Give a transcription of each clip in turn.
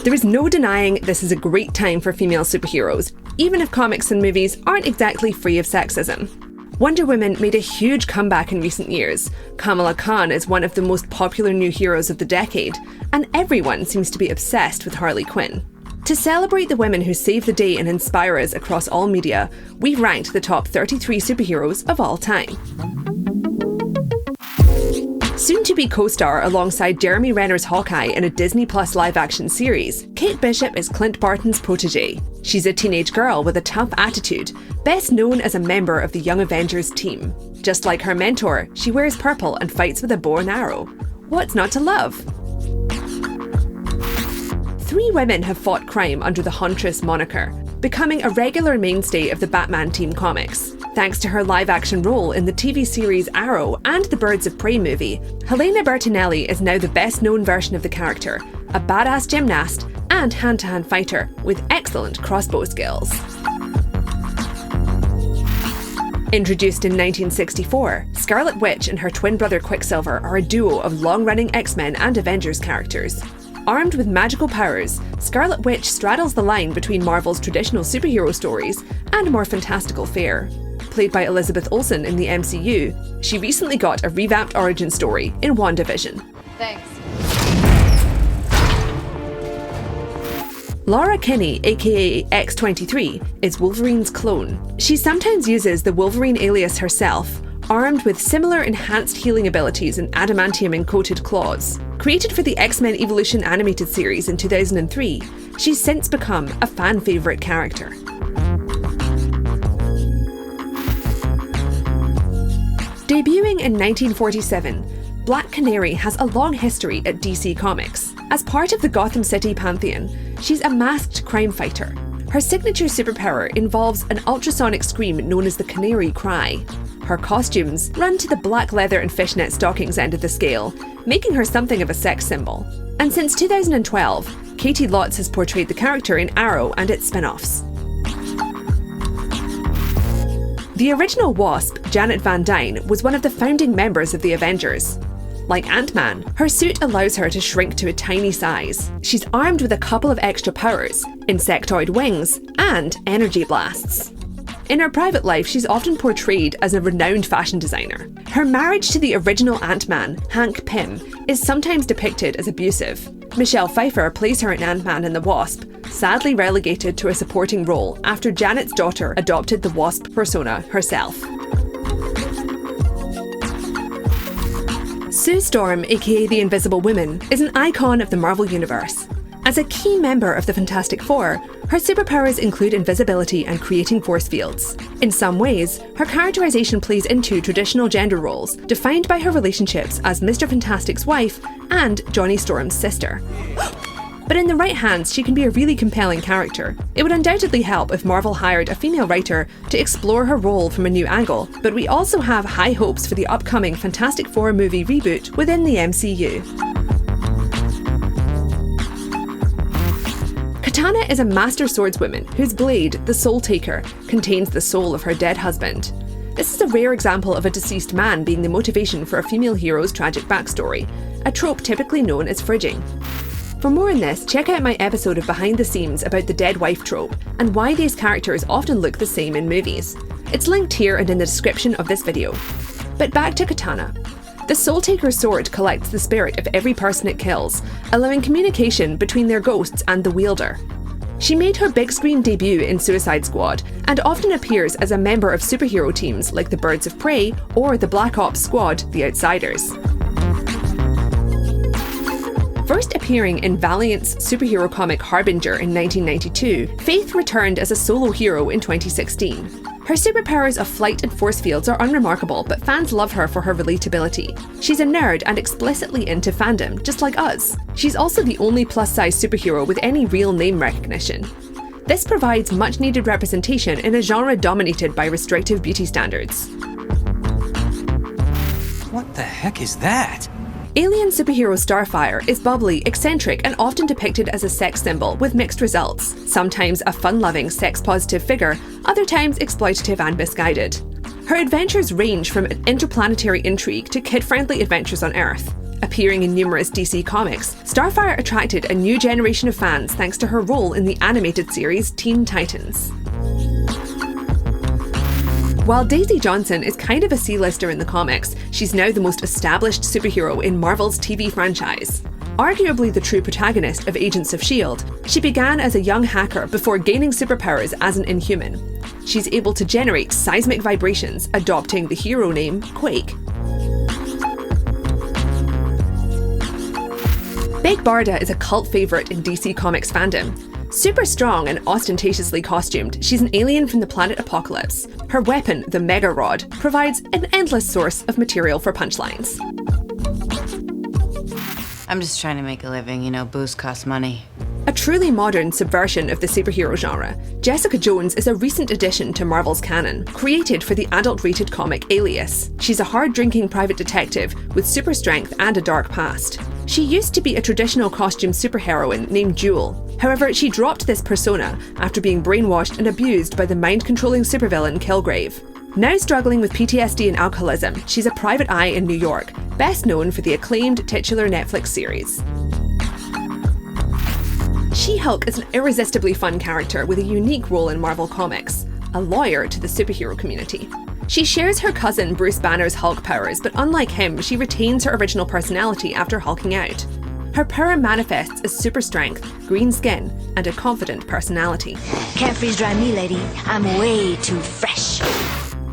There is no denying this is a great time for female superheroes, even if comics and movies aren't exactly free of sexism. Wonder Woman made a huge comeback in recent years. Kamala Khan is one of the most popular new heroes of the decade, and everyone seems to be obsessed with Harley Quinn. To celebrate the women who save the day and inspire us across all media, we've ranked the top 33 superheroes of all time. Soon to be co-star alongside Jeremy Renner's Hawkeye in a Disney Plus live-action series, Kate Bishop is Clint Barton's protégé. She's a teenage girl with a tough attitude, best known as a member of the Young Avengers team. Just like her mentor, she wears purple and fights with a bow and arrow. What's not to love? 3 women have fought crime under the Huntress moniker, becoming a regular mainstay of the Batman team comics. Thanks to her live-action role in the TV series Arrow and the Birds of Prey movie, Helena Bertinelli is now the best-known version of the character, a badass gymnast and hand-to-hand fighter with excellent crossbow skills. Introduced in 1964, Scarlet Witch and her twin brother Quicksilver are a duo of long-running X-Men and Avengers characters. Armed with magical powers, Scarlet Witch straddles the line between Marvel's traditional superhero stories and more fantastical fare. Played by Elizabeth Olsen in the MCU, she recently got a revamped origin story in WandaVision. Thanks. Laura Kinney, aka X-23, is Wolverine's clone. She sometimes uses the Wolverine alias herself, armed with similar enhanced healing abilities and adamantium-encoded claws. Created for the X-Men Evolution animated series in 2003, she's since become a fan favourite character. Debuting in 1947, Black Canary has a long history at DC Comics. As part of the Gotham City pantheon, she's a masked crime fighter. Her signature superpower involves an ultrasonic scream known as the Canary Cry. Her costumes run to the black leather and fishnet stockings end of the scale, making her something of a sex symbol. And since 2012, Katie Lotz has portrayed the character in Arrow and its spin-offs. The original Wasp, Janet Van Dyne, was one of the founding members of the Avengers. Like Ant-Man, her suit allows her to shrink to a tiny size. She's armed with a couple of extra powers, insectoid wings, and energy blasts. In her private life, she's often portrayed as a renowned fashion designer. Her marriage to the original Ant-Man, Hank Pym, is sometimes depicted as abusive. Michelle Pfeiffer plays her in Ant-Man and the Wasp, sadly relegated to a supporting role after Janet's daughter adopted the Wasp persona herself. Sue Storm, aka the Invisible Woman, is an icon of the Marvel Universe. As a key member of the Fantastic Four, her superpowers include invisibility and creating force fields. In some ways, her characterization plays into traditional gender roles, defined by her relationships as Mr. Fantastic's wife and Johnny Storm's sister. But in the right hands, she can be a really compelling character. It would undoubtedly help if Marvel hired a female writer to explore her role from a new angle, but we also have high hopes for the upcoming Fantastic Four movie reboot within the MCU. Katana is a master swordswoman whose blade, the Soul Taker, contains the soul of her dead husband. This is a rare example of a deceased man being the motivation for a female hero's tragic backstory, a trope typically known as fridging. For more on this, check out my episode of Behind the Scenes about the dead wife trope and why these characters often look the same in movies. It's linked here and in the description of this video. But back to Katana. The Soul Taker's sword collects the spirit of every person it kills, allowing communication between their ghosts and the wielder. She made her big screen debut in Suicide Squad and often appears as a member of superhero teams like the Birds of Prey or the Black Ops Squad, The Outsiders. First appearing in Valiant's superhero comic Harbinger in 1992, Faith returned as a solo hero in 2016. Her superpowers of flight and force fields are unremarkable, but fans love her for her relatability. She's a nerd and explicitly into fandom, just like us. She's also the only plus-size superhero with any real name recognition. This provides much-needed representation in a genre dominated by restrictive beauty standards. What the heck is that? Alien superhero Starfire is bubbly, eccentric, and often depicted as a sex symbol with mixed results. Sometimes a fun-loving, sex-positive figure, other times exploitative and misguided. Her adventures range from interplanetary intrigue to kid-friendly adventures on Earth. Appearing in numerous DC comics, Starfire attracted a new generation of fans thanks to her role in the animated series Teen Titans. While Daisy Johnson is kind of a C-lister in the comics, she's now the most established superhero in Marvel's TV franchise. Arguably the true protagonist of Agents of S.H.I.E.L.D., she began as a young hacker before gaining superpowers as an Inhuman. She's able to generate seismic vibrations, adopting the hero name Quake. Big Barda is a cult favourite in DC Comics fandom. Super strong and ostentatiously costumed, she's an alien from the planet Apocalypse. Her weapon, the Mega Rod, provides an endless source of material for punchlines. I'm just trying to make a living, booze costs money. A truly modern subversion of the superhero genre, Jessica Jones is a recent addition to Marvel's canon, created for the adult-rated comic Alias. She's a hard-drinking private detective with super strength and a dark past. She used to be a traditional costume superheroine named Jewel. However, she dropped this persona after being brainwashed and abused by the mind-controlling supervillain Kilgrave. Now struggling with PTSD and alcoholism, she's a private eye in New York, best known for the acclaimed titular Netflix series. She-Hulk is an irresistibly fun character with a unique role in Marvel Comics, a lawyer to the superhero community. She shares her cousin Bruce Banner's Hulk powers, but unlike him, she retains her original personality after hulking out. Her power manifests as super strength, green skin, and a confident personality. Can't freeze dry me, lady. I'm way too fresh.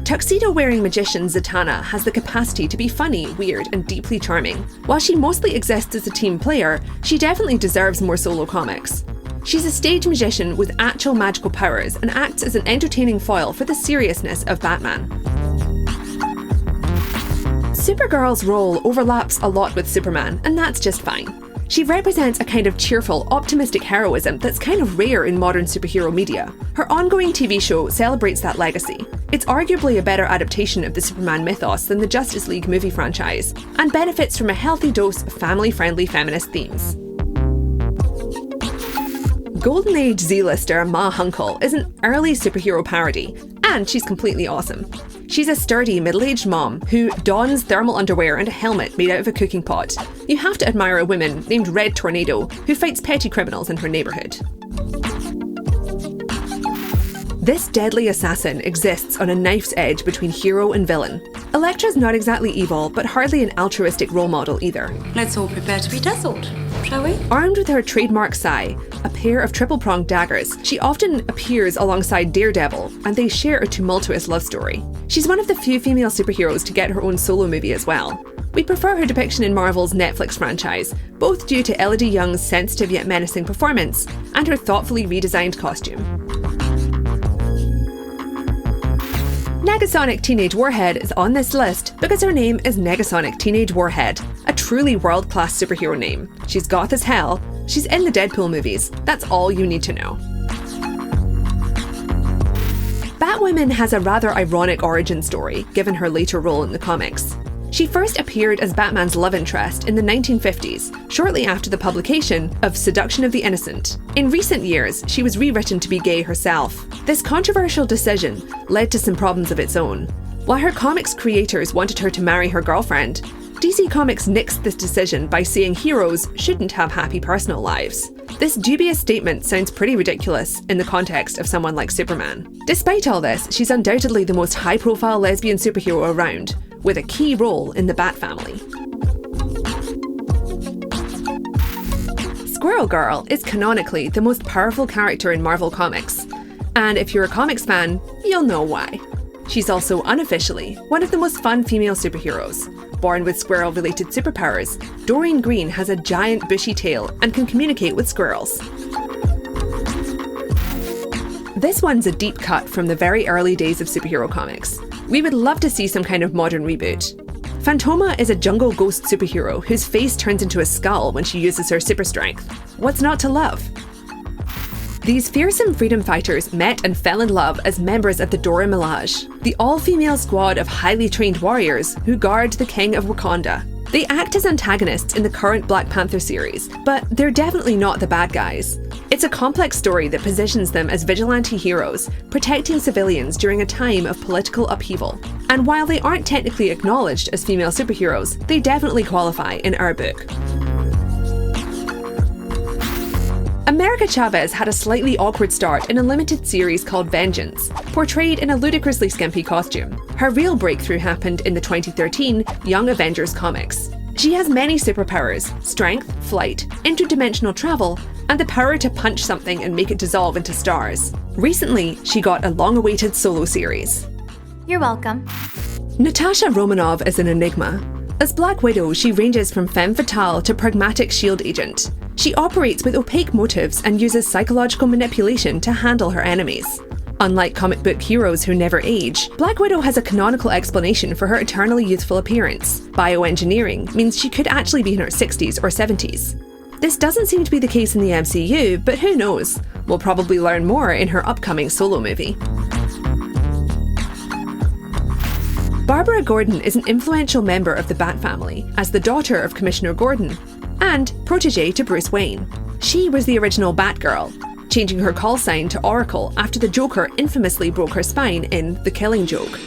Tuxedo-wearing magician Zatanna has the capacity to be funny, weird, and deeply charming. While she mostly exists as a team player, she definitely deserves more solo comics. She's a stage magician with actual magical powers and acts as an entertaining foil for the seriousness of Batman. Supergirl's role overlaps a lot with Superman, and that's just fine. She represents a kind of cheerful, optimistic heroism that's kind of rare in modern superhero media. Her ongoing TV show celebrates that legacy. It's arguably a better adaptation of the Superman mythos than the Justice League movie franchise, and benefits from a healthy dose of family-friendly feminist themes. Golden Age Z-lister Ma Hunkel is an early superhero parody, and she's completely awesome. She's a sturdy, middle-aged mom who dons thermal underwear and a helmet made out of a cooking pot. You have to admire a woman named Red Tornado who fights petty criminals in her neighbourhood. This deadly assassin exists on a knife's edge between hero and villain. Elektra's not exactly evil, but hardly an altruistic role model either. Let's all prepare to be dazzled, shall we? Armed with her trademark sai, a pair of triple-pronged daggers, she often appears alongside Daredevil, and they share a tumultuous love story. She's one of the few female superheroes to get her own solo movie as well. We prefer her depiction in Marvel's Netflix franchise, both due to Elodie Young's sensitive yet menacing performance, and her thoughtfully redesigned costume. Negasonic Teenage Warhead is on this list because her name is Negasonic Teenage Warhead, a truly world-class superhero name. She's goth as hell, she's in the Deadpool movies, that's all you need to know. Batwoman has a rather ironic origin story, given her later role in the comics. She first appeared as Batman's love interest in the 1950s, shortly after the publication of Seduction of the Innocent. In recent years, she was rewritten to be gay herself. This controversial decision led to some problems of its own. While her comics creators wanted her to marry her girlfriend, DC Comics nixed this decision by saying heroes shouldn't have happy personal lives. This dubious statement sounds pretty ridiculous in the context of someone like Superman. Despite all this, she's undoubtedly the most high-profile lesbian superhero around, with a key role in the Bat family. Squirrel Girl is canonically the most powerful character in Marvel Comics, and if you're a comics fan, you'll know why. She's also unofficially one of the most fun female superheroes. Born with squirrel-related superpowers, Doreen Green has a giant bushy tail and can communicate with squirrels. This one's a deep cut from the very early days of superhero comics. We would love to see some kind of modern reboot. Fantomah is a jungle ghost superhero whose face turns into a skull when she uses her super strength. What's not to love? These fearsome freedom fighters met and fell in love as members of the Dora Milaje, the all-female squad of highly trained warriors who guard the King of Wakanda. They act as antagonists in the current Black Panther series, but they're definitely not the bad guys. It's It's a complex story that positions them as vigilante heroes, protecting civilians during a time of political upheaval. And while they aren't technically acknowledged as female superheroes, they definitely qualify in our book. America Chavez had a slightly awkward start in a limited series called Vengeance, portrayed in a ludicrously skimpy costume. Her real breakthrough happened in the 2013 Young Avengers comics. She has many superpowers: strength, flight, interdimensional travel, and the power to punch something and make it dissolve into stars. Recently, she got a long-awaited solo series. You're welcome. Natasha Romanoff is an enigma. As Black Widow, she ranges from femme fatale to pragmatic shield agent. She operates with opaque motives and uses psychological manipulation to handle her enemies. Unlike comic book heroes who never age, Black Widow has a canonical explanation for her eternally youthful appearance. Bioengineering means she could actually be in her 60s or 70s. This doesn't seem to be the case in the MCU, but who knows? We'll probably learn more in her upcoming solo movie. Barbara Gordon is an influential member of the Bat family, as the daughter of Commissioner Gordon, and protege to Bruce Wayne. She was the original Batgirl, changing her call sign to Oracle after the Joker infamously broke her spine in The Killing Joke.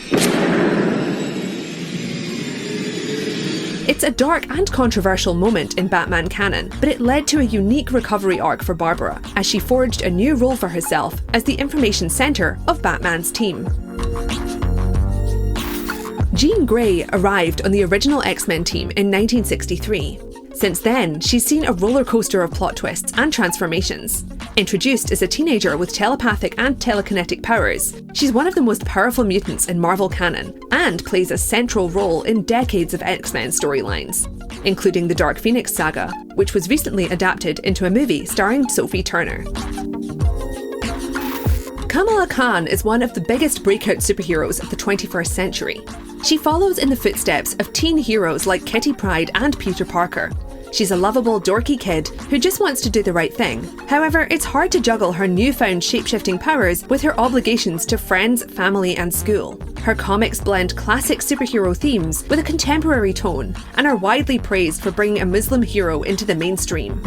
It's a dark and controversial moment in Batman canon, but it led to a unique recovery arc for Barbara, as she forged a new role for herself as the information centre of Batman's team. Jean Grey arrived on the original X-Men team in 1963. Since then, she's seen a roller coaster of plot twists and transformations. Introduced as a teenager with telepathic and telekinetic powers, she's one of the most powerful mutants in Marvel canon, and plays a central role in decades of X-Men storylines, including the Dark Phoenix saga, which was recently adapted into a movie starring Sophie Turner. Kamala Khan is one of the biggest breakout superheroes of the 21st century. She follows in the footsteps of teen heroes like Kitty Pryde and Peter Parker. She's a lovable, dorky kid who just wants to do the right thing. However, it's hard to juggle her newfound shape-shifting powers with her obligations to friends, family, and school. Her comics blend classic superhero themes with a contemporary tone, and are widely praised for bringing a Muslim hero into the mainstream.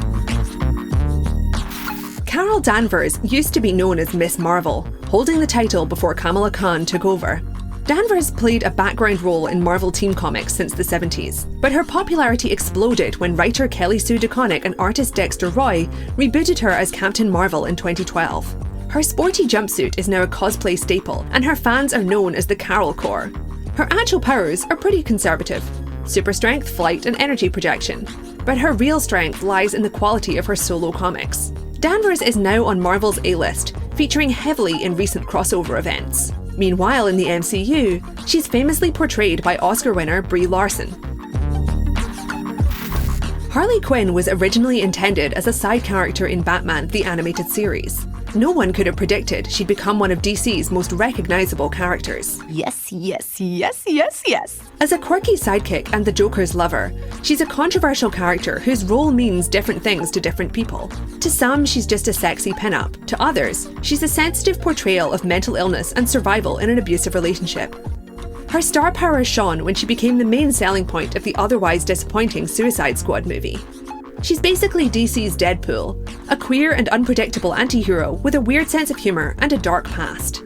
Carol Danvers used to be known as Miss Marvel, holding the title before Kamala Khan took over. Danvers played a background role in Marvel Teen Comics since the 70s, but her popularity exploded when writer Kelly Sue DeConnick and artist Dexter Roy rebooted her as Captain Marvel in 2012. Her sporty jumpsuit is now a cosplay staple, and her fans are known as the Carol Corps. Her actual powers are pretty conservative: super strength, flight, and energy projection, but her real strength lies in the quality of her solo comics. Danvers is now on Marvel's A-list, featuring heavily in recent crossover events. Meanwhile, in the MCU, she's famously portrayed by Oscar winner Brie Larson. Harley Quinn was originally intended as a side character in Batman the Animated Series. No one could have predicted she'd become one of DC's most recognisable characters. Yes, yes, yes, yes, yes. As a quirky sidekick and the Joker's lover, she's a controversial character whose role means different things to different people. To some, she's just a sexy pin-up. To others, she's a sensitive portrayal of mental illness and survival in an abusive relationship. Her star power shone when she became the main selling point of the otherwise disappointing Suicide Squad movie. She's basically DC's Deadpool, a queer and unpredictable anti-hero with a weird sense of humour and a dark past.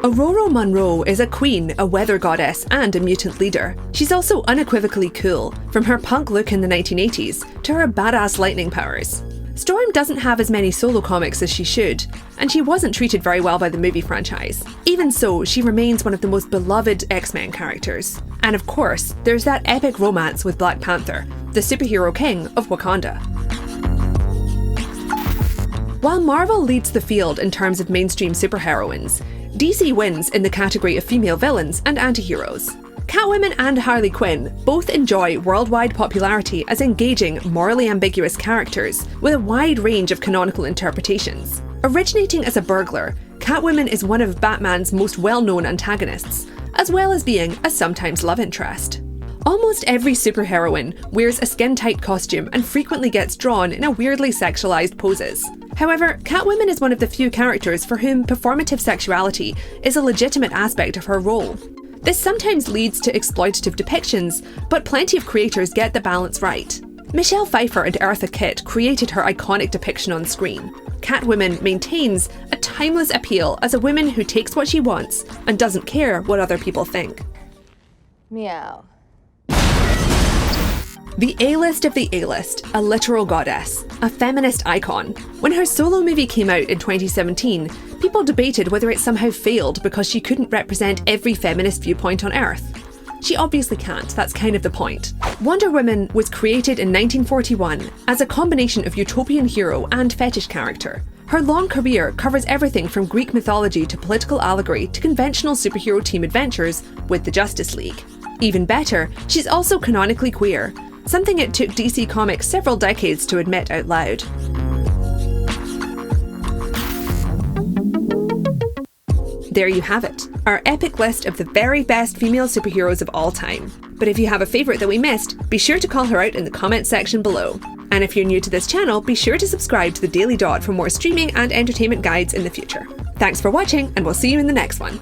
Aurora Monroe is a queen, a weather goddess, and a mutant leader. She's also unequivocally cool, from her punk look in the 1980s to her badass lightning powers. Storm doesn't have as many solo comics as she should, and she wasn't treated very well by the movie franchise. Even so, she remains one of the most beloved X-Men characters. And of course, there's that epic romance with Black Panther, the superhero king of Wakanda. While Marvel leads the field in terms of mainstream superheroines, DC wins in the category of female villains and anti-heroes. Catwoman and Harley Quinn both enjoy worldwide popularity as engaging, morally ambiguous characters with a wide range of canonical interpretations. Originating as a burglar, Catwoman is one of Batman's most well-known antagonists, as well as being a sometimes love interest. Almost every superheroine wears a skin-tight costume and frequently gets drawn in a weirdly sexualized poses. However, Catwoman is one of the few characters for whom performative sexuality is a legitimate aspect of her role. This sometimes leads to exploitative depictions, but plenty of creators get the balance right. Michelle Pfeiffer and Eartha Kitt created her iconic depiction on screen. Catwoman maintains a timeless appeal as a woman who takes what she wants and doesn't care what other people think. Meow. The A-list of the A-list, a literal goddess, a feminist icon. When her solo movie came out in 2017, people debated whether it somehow failed because she couldn't represent every feminist viewpoint on Earth. She obviously can't, that's kind of the point. Wonder Woman was created in 1941 as a combination of utopian hero and fetish character. Her long career covers everything from Greek mythology to political allegory to conventional superhero team adventures with the Justice League. Even better, she's also canonically queer, something it took DC Comics several decades to admit out loud. There you have it, our epic list of the very best female superheroes of all time. But if you have a favourite that we missed, be sure to call her out in the comments section below. And if you're new to this channel, be sure to subscribe to the Daily Dot for more streaming and entertainment guides in the future. Thanks for watching, and we'll see you in the next one.